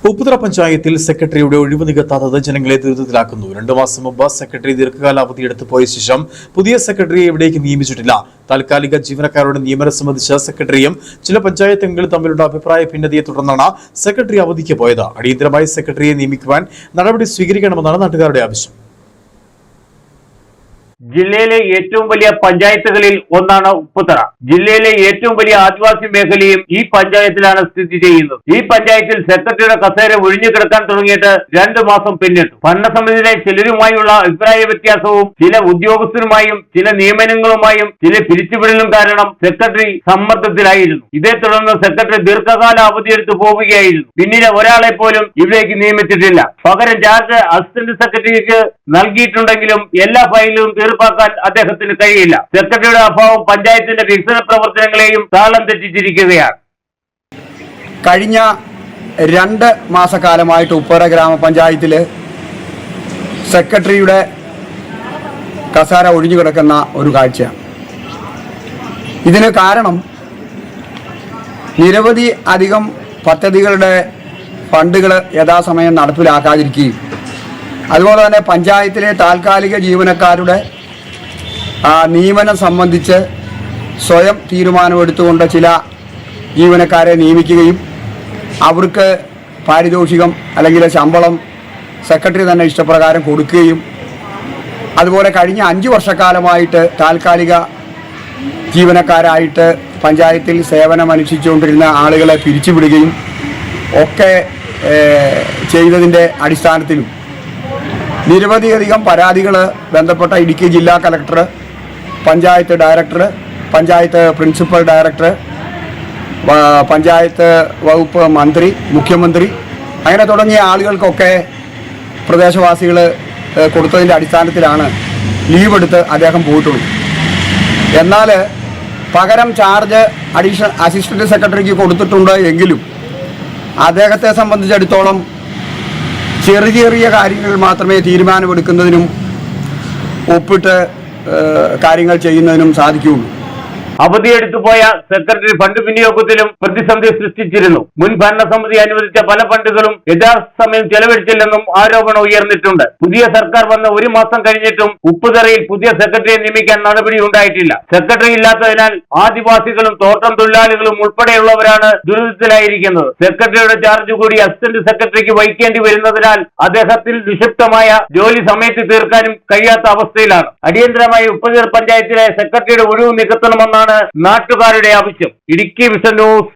ഉപ്പുതറ പഞ്ചായത്തിൽ സെക്രട്ടറിയുടെ ഒഴിവ് നികത്താത്തത് ജനങ്ങളെ ദുരിതത്തിലാക്കുന്നു. 2 മാസം മുമ്പ് സെക്രട്ടറി ദീർഘകാല അവധിയെടുത്ത് പോയ ശേഷം പുതിയ സെക്രട്ടറിയെ എവിടേക്ക് നിയമിച്ചിട്ടില്ല. താൽക്കാലിക ജീവനക്കാരുടെ നിയമനം സംബന്ധിച്ച് സെക്രട്ടറിയും ചില പഞ്ചായത്ത് അംഗങ്ങളും തമ്മിലുള്ള അഭിപ്രായ ഭിന്നതയെ തുടർന്നാണ് സെക്രട്ടറി അവധിക്ക് പോയത്. അടിയന്തരമായി സെക്രട്ടറിയെ നിയമിക്കുവാൻ നടപടി സ്വീകരിക്കണമെന്നാണ് നാട്ടുകാരുടെ ആവശ്യം. ജില്ലയിലെ ഏറ്റവും വലിയ പഞ്ചായത്തുകളിൽ ഒന്നാണ് ഉപ്പുതറ. ജില്ലയിലെ ഏറ്റവും വലിയ ആദിവാസി മേഖലയും ഈ പഞ്ചായത്തിലാണ് സ്ഥിതി ചെയ്യുന്നത്. ഈ പഞ്ചായത്തിൽ സെക്രട്ടറിയുടെ കസേര ഒഴിഞ്ഞു കിടക്കാൻ തുടങ്ങിയിട്ട് 2 മാസം പിന്നിട്ടു. ഭരണസമിതിയിലെ ചിലരുമായുള്ള അഭിപ്രായ വ്യത്യാസവും ചില ഉദ്യോഗസ്ഥരുമായും ചില നിയമനങ്ങളുമായും ചില പിരിച്ചുവിടലും കാരണം സെക്രട്ടറി സമ്മർദ്ദത്തിലായിരുന്നു. ഇതേ തുടർന്ന് സെക്രട്ടറി ദീർഘകാല അവധിയെടുത്ത് പോവുകയായിരുന്നു. പിന്നീട് ഒരാളെ പോലും ഇവിടേക്ക് നിയമിച്ചിട്ടില്ല. പകരം ചാർജ് അസിസ്റ്റന്റ് സെക്രട്ടറിക്ക് നൽകിയിട്ടുണ്ടെങ്കിലും എല്ലാ ഫയലും തീർപ്പാക്കാൻ അദ്ദേഹത്തിന് കഴിയില്ല. സെക്രട്ടറിയുടെ അഭാവം പഞ്ചായത്തിന്റെ വികസന പ്രവർത്തനങ്ങളെയും താളം തെറ്റിച്ചിരിക്കുകയാണ്. കഴിഞ്ഞ 2 മാസക്കാലമായിട്ട് ഉപ്പുതറ ഗ്രാമപഞ്ചായത്തില് സെക്രട്ടറിയുടെ കസേര ഒഴിഞ്ഞു കിടക്കുന്ന ഒരു കാഴ്ചയാണ്. ഇതിന് കാരണം നിരവധി അധികം പദ്ധതികളുടെ ഫണ്ടുകൾ യഥാസമയം നടപ്പിലാക്കാതിരിക്കുകയും അതുപോലെ തന്നെ പഞ്ചായത്തിലെ താൽക്കാലിക ജീവനക്കാരുടെ നിയമനം സംബന്ധിച്ച് സ്വയം തീരുമാനമെടുത്തുകൊണ്ട് ചില ജീവനക്കാരെ നിയമിക്കുകയും അവർക്ക് പാരിതോഷികം അല്ലെങ്കിൽ ശമ്പളം സെക്രട്ടറി തന്നെ ഇഷ്ടപ്രകാരം കൊടുക്കുകയും അതുപോലെ കഴിഞ്ഞ 5 വർഷക്കാലമായിട്ട് താൽക്കാലിക ജീവനക്കാരായിട്ട് പഞ്ചായത്തിൽ സേവനമനുഷ്ഠിച്ചുകൊണ്ടിരുന്ന ആളുകളെ പിരിച്ചുവിടുകയും ഒക്കെ ചെയ്തതിൻ്റെ അടിസ്ഥാനത്തിലും നിരവധിയധികം പരാതികൾ ബന്ധപ്പെട്ട ഇടുക്കി ജില്ലാ collector, panchayat director, panchayat principal director, panchayat വകുപ്പ് മന്ത്രി, മുഖ്യമന്ത്രി അങ്ങനെ തുടങ്ങിയ ആളുകൾക്കൊക്കെ പ്രദേശവാസികൾ കൊടുത്തതിൻ്റെ അടിസ്ഥാനത്തിലാണ് ലീവ് എടുത്ത് അദ്ദേഹം പോയിട്ടുള്ളൂ. എന്നാൽ പകരം ചാർജ് അസിസ്റ്റന്റ് സെക്രട്ടറിക്ക് കൊടുത്തിട്ടുണ്ട് എങ്കിലും അദ്ദേഹത്തെ സംബന്ധിച്ചിടത്തോളം ചെറിയ കാര്യങ്ങൾ മാത്രമേ തീരുമാനമെടുക്കുന്നതിനും ഒപ്പിട്ട് കാര്യങ്ങൾ ചെയ്യുന്നതിനും സാധിക്കുകയുള്ളൂ. അവധിയെടുത്തു പോയ സെക്രട്ടറി ഫണ്ട് വിനിയോഗത്തിലും പ്രതിസന്ധി സൃഷ്ടിച്ചിരുന്നു. മുൻ ഭരണസമിതി അനുവദിച്ച പല ഫണ്ടുകളും യഥാസമയം ചെലവഴിച്ചില്ലെന്നും ആരോപണം ഉയർന്നിട്ടുണ്ട്. പുതിയ സർക്കാർ വന്ന 1 മാസം കഴിഞ്ഞിട്ടും ഉപ്പുതറയിൽ പുതിയ സെക്രട്ടറിയെ നിയമിക്കാൻ നടപടി ഉണ്ടായിട്ടില്ല. സെക്രട്ടറി ഇല്ലാത്തതിനാൽ ആദിവാസികളും തോട്ടം തൊഴിലാളികളും ഉൾപ്പെടെയുള്ളവരാണ് ദുരിതത്തിലായിരിക്കുന്നത്. സെക്രട്ടറിയുടെ ചാർജ് കൂടി അസിസ്റ്റന്റ് സെക്രട്ടറിക്ക് വഹിക്കേണ്ടി വരുന്നതിനാൽ അദ്ദേഹത്തിൽ നിക്ഷിപ്തമായ ജോലി സമയത്ത് തീർക്കാനും കഴിയാത്ത അവസ്ഥയിലാണ്. അടിയന്തരമായി ഉപ്പുതറ പഞ്ചായത്തിലെ സെക്രട്ടറിയുടെ ഒഴിവ് നികത്തണമെന്നാണ് നാട്ടുകാരുടെ ആവശ്യം. Idukki vision news.